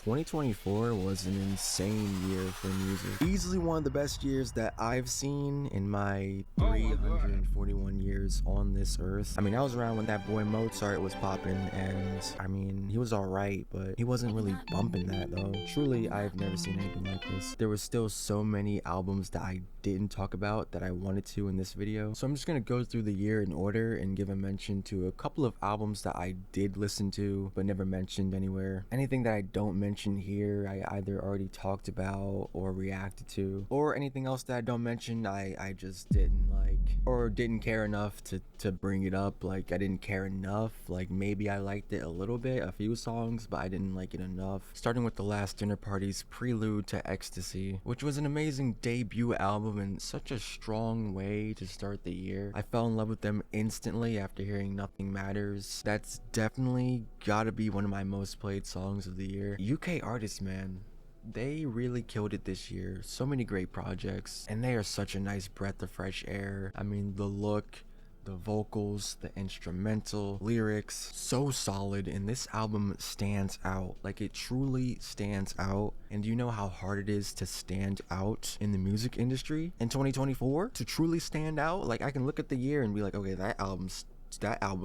2024 was an insane year for music. Easily one of the best years that I've seen in my 341 years on this earth. I mean, I was around when that boy Mozart was popping, and I mean, he was alright, but he wasn't really bumping that though. Truly, I've never seen anything like this. There was still so many albums that I didn't talk about that I wanted to in this video. So I'm just gonna go through the year in order and give a mention to a couple of albums that I did listen to but never mentioned anywhere. Anything that I don't mention here I either already talked about or reacted to, or anything else that I don't mention I just didn't like or didn't care enough to bring it up. Like, I didn't care enough. Like, maybe I liked it a little bit, a few songs, but I didn't like it enough. Starting with The Last Dinner Party's Prelude to Ecstasy, which was an amazing debut album and such a strong way to start the year. I fell in love with them instantly after hearing Nothing Matters. That's definitely gotta be one of my most played songs of the year. UK artists, man, they really killed it this year. So many great projects, and they are such a nice breath of fresh air. I mean, the look, the vocals, the instrumental, lyrics, so solid, and this album stands out. Like, it truly stands out. And do you know how hard it is to stand out in the music industry in 2024? To truly stand out? Like, I can look at the year and be like, okay, that album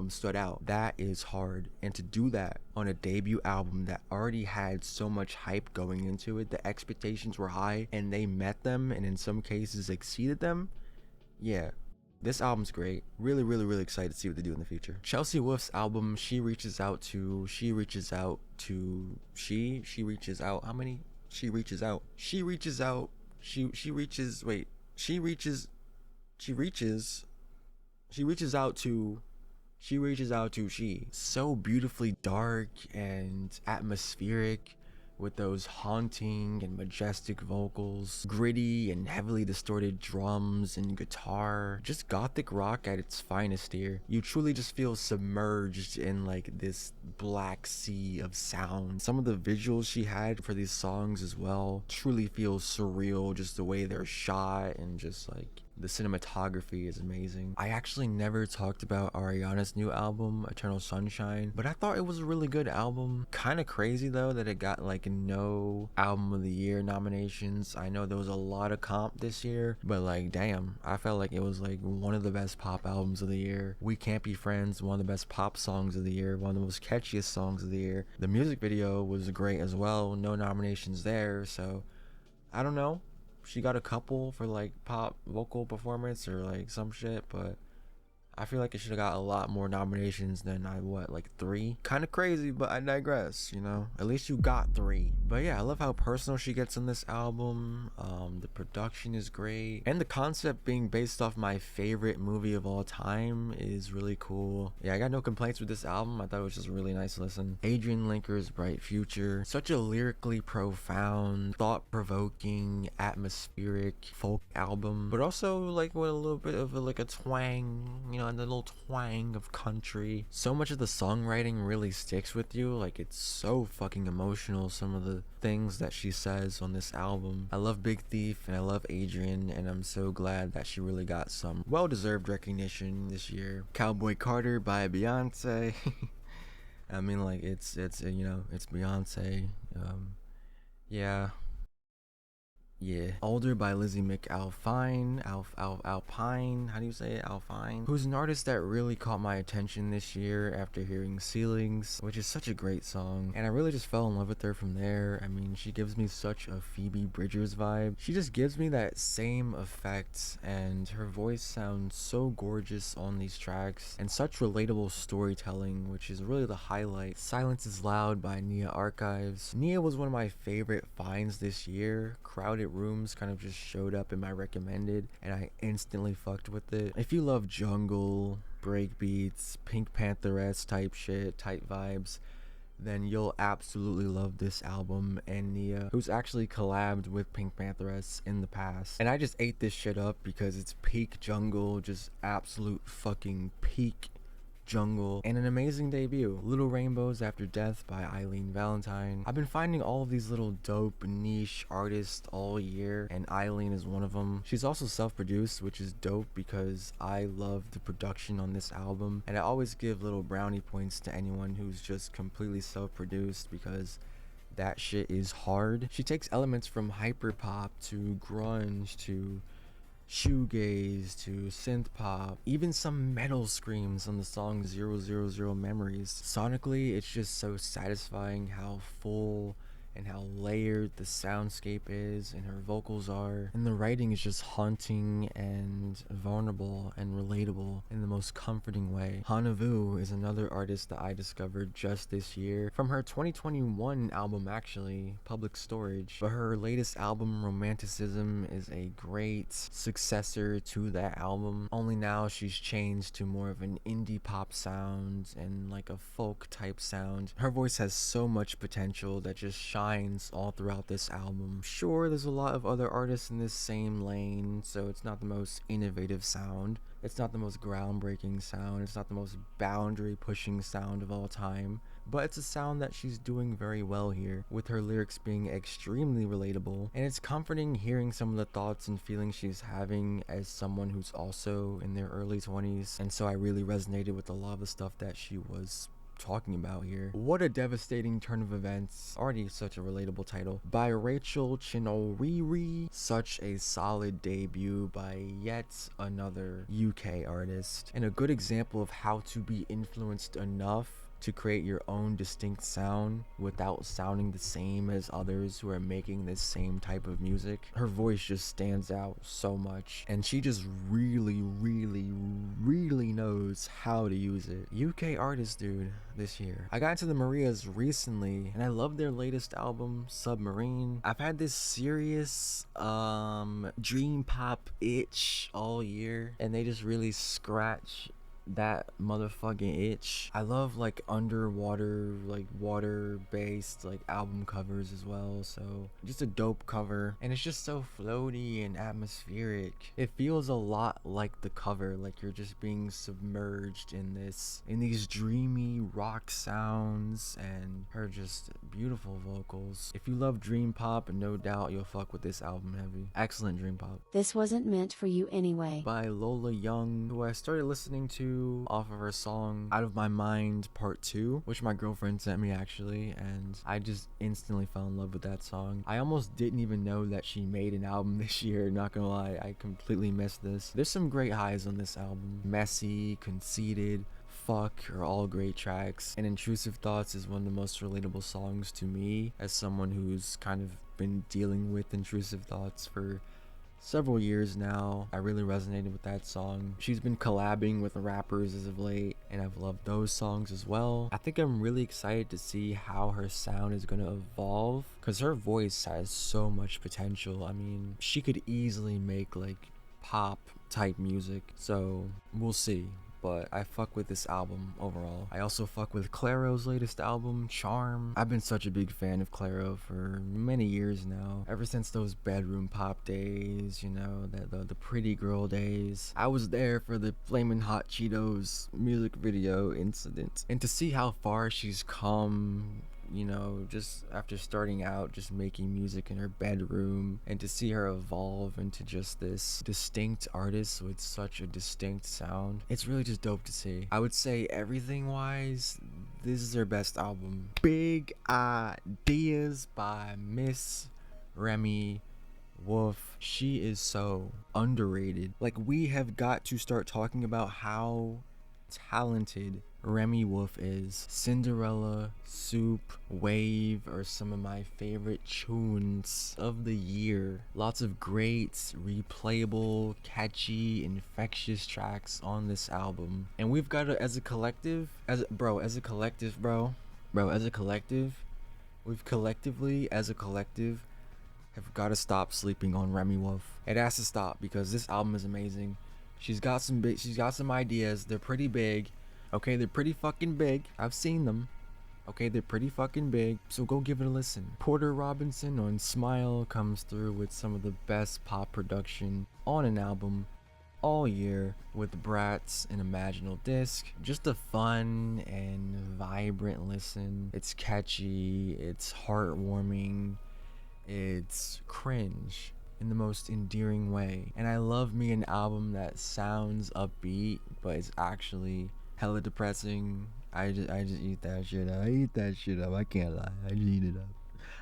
stood out. That is hard. And to do that on a debut album that already had so much hype going into it, the expectations were high and they met them, and in some cases exceeded them. Yeah, this album's great. Really excited to see what they do in the future. Chelsea Wolf's album She Reaches Out, so beautifully dark and atmospheric, with those haunting and majestic vocals, gritty and heavily distorted drums and guitar, just gothic rock at its finest here. You truly just feel submerged in like this black sea of sound. Some of the visuals she had for these songs as well truly feel surreal, just the way they're shot, and just like the cinematography is amazing. I actually never talked about Ariana's new album, Eternal Sunshine, but I thought it was a really good album. Kind of crazy though that it got like no album of the year nominations. I know there was a lot of comp this year, but like, damn, I felt like it was like one of the best pop albums of the year. We Can't Be Friends, one of the best pop songs of the year, one of the most catchiest songs of the year. The music video was great as well, no nominations there, so I don't know. She got a couple for like pop vocal performance or like some shit, but I feel like it should have got a lot more nominations than like 3. Kind of crazy, but I digress, you know? At least you got 3. But yeah, I love how personal she gets on this album. The production is great. And the concept being based off my favorite movie of all time is really cool. Yeah, I got no complaints with this album. I thought it was just a really nice listen. Adrienne Lenker's Bright Future. Such a lyrically profound, thought-provoking, atmospheric folk album. But also like with a little bit of like a twang, you know, and the little twang of country. So much of the songwriting really sticks with you. Like, it's so fucking emotional, some of the things that she says on this album. I love Big Thief and I love Adrienne, and I'm so glad that she really got some well-deserved recognition this year. Cowboy Carter by Beyonce. I mean, like, it's you know, it's Beyonce. Yeah. Older by Lizzy Mcalphine, Alpine, how do you say it? Alpine, who's an artist that really caught my attention this year after hearing Ceilings, which is such a great song, and I really just fell in love with her from there. I mean, she gives me such a Phoebe Bridgers vibe. She just gives me that same effect, and her voice sounds so gorgeous on these tracks, and such relatable storytelling, which is really the highlight. Silence is Loud by Nia Archives. Nia was one of my favorite finds this year. Crowded Rooms kind of just showed up in my recommended, and I instantly fucked with it. If you love jungle, breakbeats, Pink Pantheress type shit, type vibes, then you'll absolutely love this album and Nia, who's actually collabed with Pink Pantheress in the past. And I just ate this shit up because it's peak jungle, just absolute fucking peak jungle, and an amazing debut. Little Rainbows After Death by Ayleen Valentine. I've been finding all of these little dope niche artists all year, and Ayleen is one of them. She's also self-produced, which is dope because I love the production on this album, and I always give little brownie points to anyone who's just completely self-produced because that shit is hard. She takes elements from hyperpop to grunge to shoegaze to synth pop, even some metal screams on the song 000 Memories. Sonically, it's just so satisfying how full and how layered the soundscape is and her vocals are, and the writing is just haunting and vulnerable and relatable in the most comforting way. Hana is another artist that I discovered just this year from her 2021 album, actually, Public Storage, but her latest album, Romanticism, is a great successor to that album, only now she's changed to more of an indie pop sound and like a folk type sound. Her voice has so much potential that just shines all throughout this album. Sure, there's a lot of other artists in this same lane, so it's not the most innovative sound, it's not the most groundbreaking sound, it's not the most boundary pushing sound of all time, but it's a sound that she's doing very well here, with her lyrics being extremely relatable, and it's comforting hearing some of the thoughts and feelings she's having as someone who's also in their early 20s, and so I really resonated with a lot of the stuff that she was talking about here. What a devastating turn of events. Already such a relatable title. By Rachel Chinouriri. Such a solid debut by yet another UK artist, and a good example of how to be influenced enough to create your own distinct sound without sounding the same as others who are making this same type of music. Her voice just stands out so much, and she just really knows how to use it. UK artist, dude, this year. I got into the Marias recently, and I love their latest album, Submarine. I've had this serious dream pop itch all year, and they just really scratch that motherfucking itch. I love like underwater, like water based like album covers as well, so just a dope cover, and it's just so floaty and atmospheric. It feels a lot like the cover, like you're just being submerged in these dreamy rock sounds and her just beautiful vocals. If you love dream pop, no doubt you'll fuck with this album heavy. Excellent dream pop. This Wasn't Meant for You Anyway By Lola Young, who I started listening to off of her song Out of My Mind Part 2, which my girlfriend sent me actually, and I just instantly fell in love with that song. I almost didn't even know that she made an album this year, not gonna lie, I completely missed this. There's some great highs on this album. Messy, Conceited, Fuck are all great tracks, and Intrusive Thoughts is one of the most relatable songs to me as someone who's kind of been dealing with intrusive thoughts for several years now. I really resonated with that song. She's been collabing with rappers as of late, and I've loved those songs as well. I think I'm really excited to see how her sound is going to evolve, because her voice has so much potential. I mean, she could easily make like pop type music, so we'll see. But I fuck with this album overall. I also fuck with Clairo's latest album, Charm. I've been such a big fan of Clairo for many years now. Ever since those bedroom pop days, you know, the pretty girl days. I was there for the Flamin' Hot Cheetos music video incident. And to see how far she's come, you know, just after starting out just making music in her bedroom, and to see her evolve into just this distinct artist with such a distinct sound, it's really just dope to see. I would say everything wise, this is her best album. Big Ideas by Miss Remy Wolf. She is so underrated. Like, we have got to start talking about how talented Remy Wolf is. Cinderella, Soup, Wave are some of my favorite tunes of the year. Lots of great, replayable, catchy, infectious tracks on this album. And we've got to, as a collective, we've collectively, as a collective, have got to stop sleeping on Remy Wolf. It has to stop, because this album is amazing. She's got some ideas. They're pretty big. Okay, they're pretty fucking big. I've seen them. Okay, they're pretty fucking big. So go give it a listen. Porter Robinson on Smile comes through with some of the best pop production on an album all year, with Bratz and Imaginal Disc. Just a fun and vibrant listen. It's catchy, it's heartwarming, it's cringe in the most endearing way. And I love me an album that sounds upbeat but is actually hella depressing. I just eat that shit up. I can't lie, I just eat it up.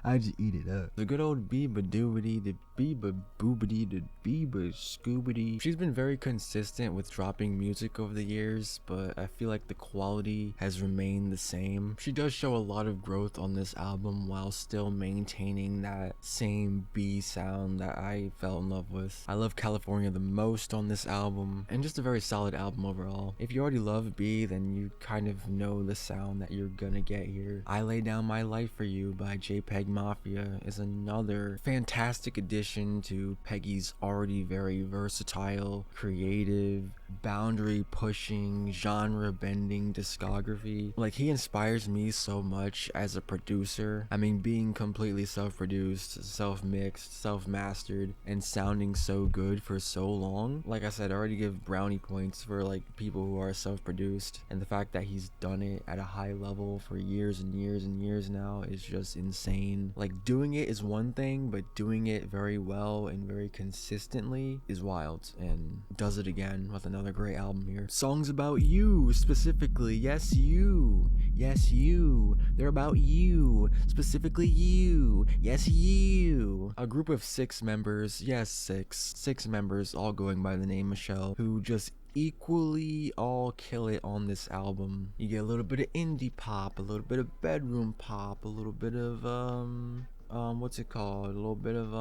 I just eat it up. The good old Beabadoobee, the Beabadoobee, the Beabascoobity. She's been very consistent with dropping music over the years, but I feel like the quality has remained the same. She does show a lot of growth on this album while still maintaining that same B sound that I fell in love with. I love California the most on this album, and just a very solid album overall. If you already love B, then you kind of know the sound that you're gonna get here. I Lay Down My Life for You by JPEGMAFIA is another fantastic addition to Peggy's already very versatile, creative, boundary pushing, genre bending discography. Like, he inspires me so much as a producer. I mean, being completely self-produced, self-mixed, self-mastered, and sounding so good for so long. Like I said, I already give brownie points for like people who are self-produced, and the fact that he's done it at a high level for years and years and years now is just insane. Like, doing it is one thing, but doing it very well and very consistently is wild, and does it again with another great album here. Songs about you specifically. Yes, you. Yes, you. They're about you. Specifically you. Yes, you. A group of 6 members. Yes, six members, all going by the name Michelle, who just equally all kill it on this album. You get a little bit of indie pop, a little bit of bedroom pop, a little bit of what's it called? A little bit of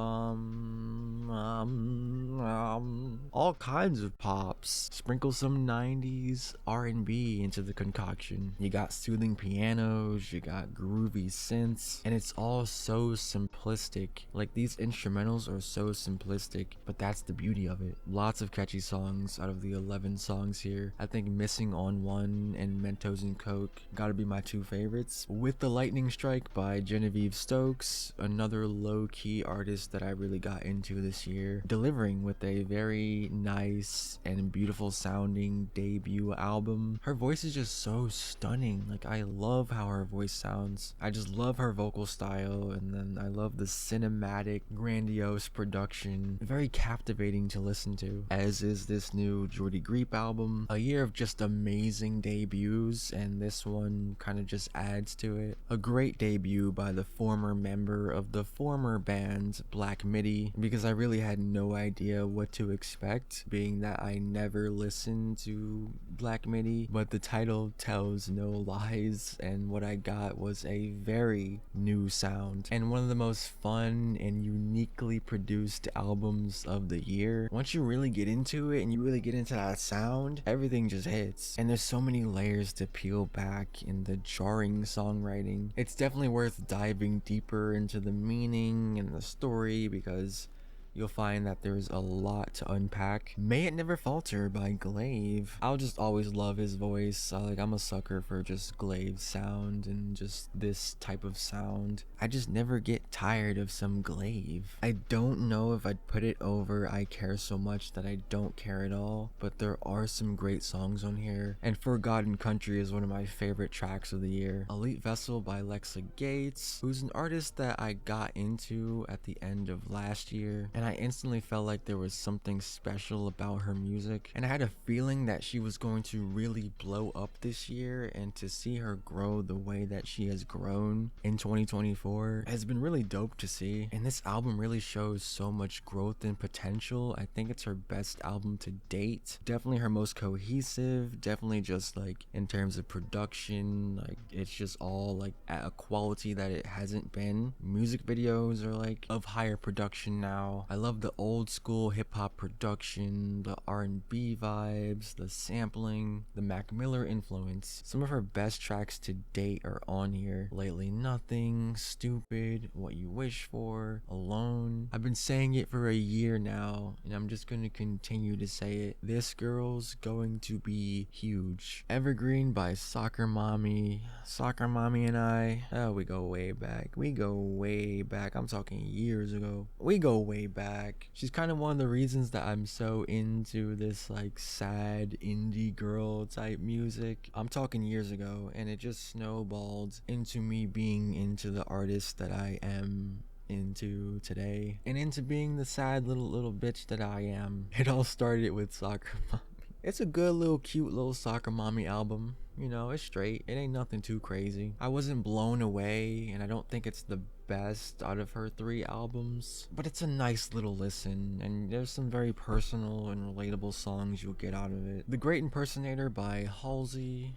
all kinds of pops. Sprinkle some 90s R&B into the concoction. You got soothing pianos, you got groovy synths, and it's all so simplistic. Like, these instrumentals are so simplistic, but that's the beauty of it. Lots of catchy songs out of the 11 songs here. I think Missing on One and Mentos and Coke gotta be my 2 favorites. With the Lightning Strike by Genevieve Stokes, another low-key artist that I really got into this year, delivering with a very nice and beautiful sounding debut album. Her voice is just so stunning. Like, I love how her voice sounds. I just love her vocal style, and then I love the cinematic, grandiose production. Very captivating to listen to, as is this new Geordie Greep album. A year of just amazing debuts, and this one kind of just adds to it. A great debut by the former member of the former band Black Midi, because I really had no idea what to expect, being that I never listened to Black Midi, but the title tells no lies, and what I got was a very new sound and one of the most fun and uniquely produced albums of the year. Once you really get into it and you really get into that sound, everything just hits, and there's so many layers to peel back in the jarring songwriting. It's definitely worth diving deeper into the meaning and the story, because you'll find that there's a lot to unpack. May It Never Falter by Glaive. I'll just always love his voice. I'm a sucker for just Glaive sound and just this type of sound. I just never get tired of some Glaive. I don't know if I'd put it over I Care So Much That I Don't Care At All, but there are some great songs on here, and Forgotten Country is one of my favorite tracks of the year. Elite Vessel by Lexa Gates, who's an artist that I got into at the end of last year, and I instantly felt like there was something special about her music, and I had a feeling that she was going to really blow up this year, and to see her grow the way that she has grown in 2024 has been really dope to see. And this album really shows so much growth and potential. I think it's her best album to date, definitely her most cohesive, definitely just like in terms of production, like it's just all like at a quality that it hasn't been. Music videos are like of higher production now. I love the old school hip-hop production, the R&B vibes, the sampling, the Mac Miller influence. Some of her best tracks to date are on here. Lately Nothing, Stupid, What You Wish For, Alone. I've been saying it for a year now, and I'm just gonna continue to say it. This girl's going to be huge. Evergreen by Soccer Mommy. Soccer Mommy and I, we go way back. I'm talking years ago. We go way back. She's kind of one of the reasons that I'm so into this like sad indie girl type music. I'm talking years ago, and it just snowballed into me being into the artist that I am into today, and into being the sad little bitch that I am. It all started with Soccer Mommy. It's a good little cute little Soccer Mommy album. You know, it's straight. It ain't nothing too crazy. I wasn't blown away, and I don't think it's the best out of her 3 albums, but it's a nice little listen, and there's some very personal and relatable songs you'll get out of it. The Great Impersonator by Halsey.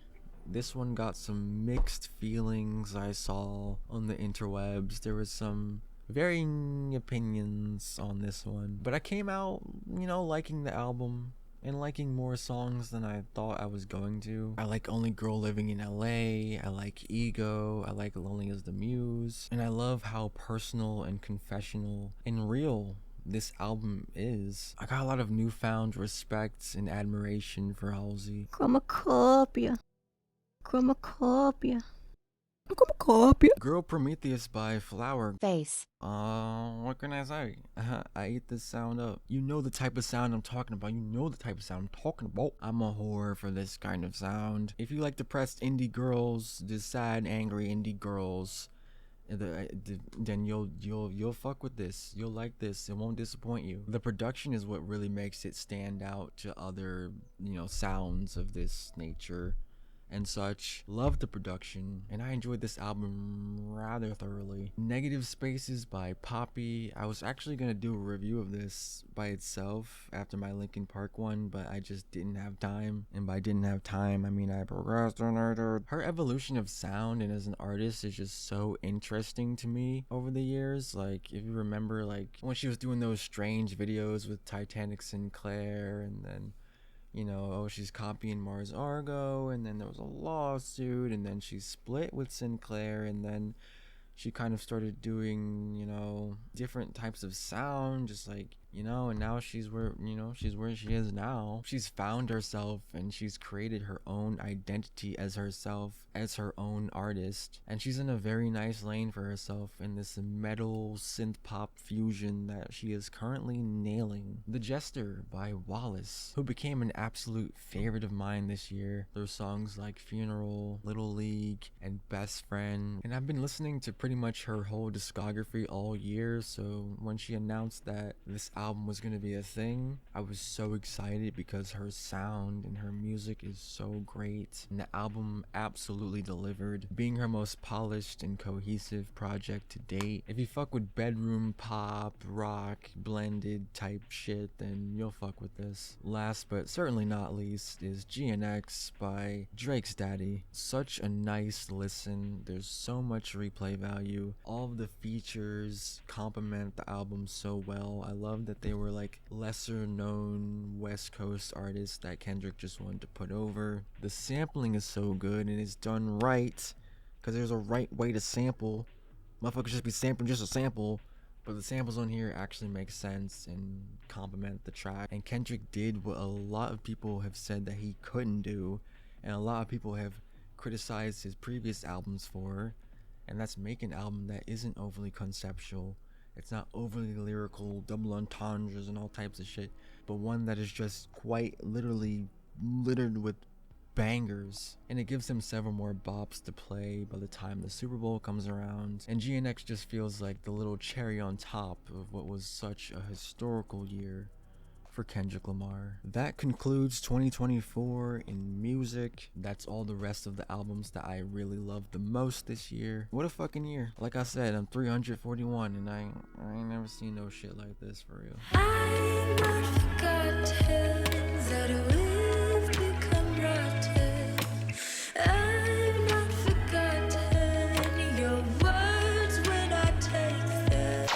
This one got some mixed feelings I saw on the interwebs. There was some varying opinions on this one, but I came out, liking the album and liking more songs than I thought I was going to. I like Only Girl Living in LA, I like Ego, I like Lonely as the Muse, and I love how personal and confessional and real this album is. I got a lot of newfound respect and admiration for Halsey. Chromacopia. Girl Prometheus by Flower. Face. What can I say? I ate this sound up. You know the type of sound I'm talking about. I'm a whore for this kind of sound. If you like depressed indie girls, the sad, angry indie girls, then you'll fuck with this. You'll like this. It won't disappoint you. The production is what really makes it stand out to other, sounds of this nature and such. Love the production, and I enjoyed this album rather thoroughly. Negative Spaces by Poppy. I was actually gonna do a review of this by itself after my Linkin Park one, but I just didn't have time, and by didn't have time I mean I procrastinated. Her evolution of sound and as an artist is just so interesting to me over the years. Like, if you remember, like when she was doing those strange videos with Titanic Sinclair, and then she's copying Mars Argo, and then there was a lawsuit, and then she split with Sinclair, and then she kind of started doing, different types of sound, just like, and now she's where she is now. She's found herself, and she's created her own identity as herself, as her own artist, and she's in a very nice lane for herself in this metal synth pop fusion that she is currently nailing. The Jester by Wallace, who became an absolute favorite of mine this year through songs like Funeral, Little League, and Best Friend, and I've been listening to pretty much her whole discography all year, so when she announced that this album was going to be a thing, I was so excited because her sound and her music is so great, and the album absolutely delivered, being her most polished and cohesive project to date. If you fuck with bedroom pop, rock, blended type shit, then you'll fuck with this. Last but certainly not least is GNX by Drake's Daddy. Such a nice listen. There's so much replay value. All of the features complement the album so well. I love that they were like lesser known West Coast artists that Kendrick just wanted to put over. The sampling is so good, and it's done right, because there's a right way to sample. Motherfuckers just be sampling just a sample, but the samples on here actually make sense and complement the track. And Kendrick did what a lot of people have said that he couldn't do, and a lot of people have criticized his previous albums for, and that's make an album that isn't overly conceptual. It's not overly lyrical, double entendres and all types of shit, but one that is just quite literally littered with bangers, and it gives him several more bops to play by the time the Super Bowl comes around. And GNX just feels like the little cherry on top of what was such a historical year for Kendrick Lamar. That concludes 2024 in music. That's all the rest of the albums that I really loved the most this year. What a fucking year. Like I said, I'm 341, and I ain't never seen no shit like this for real. I forgot that we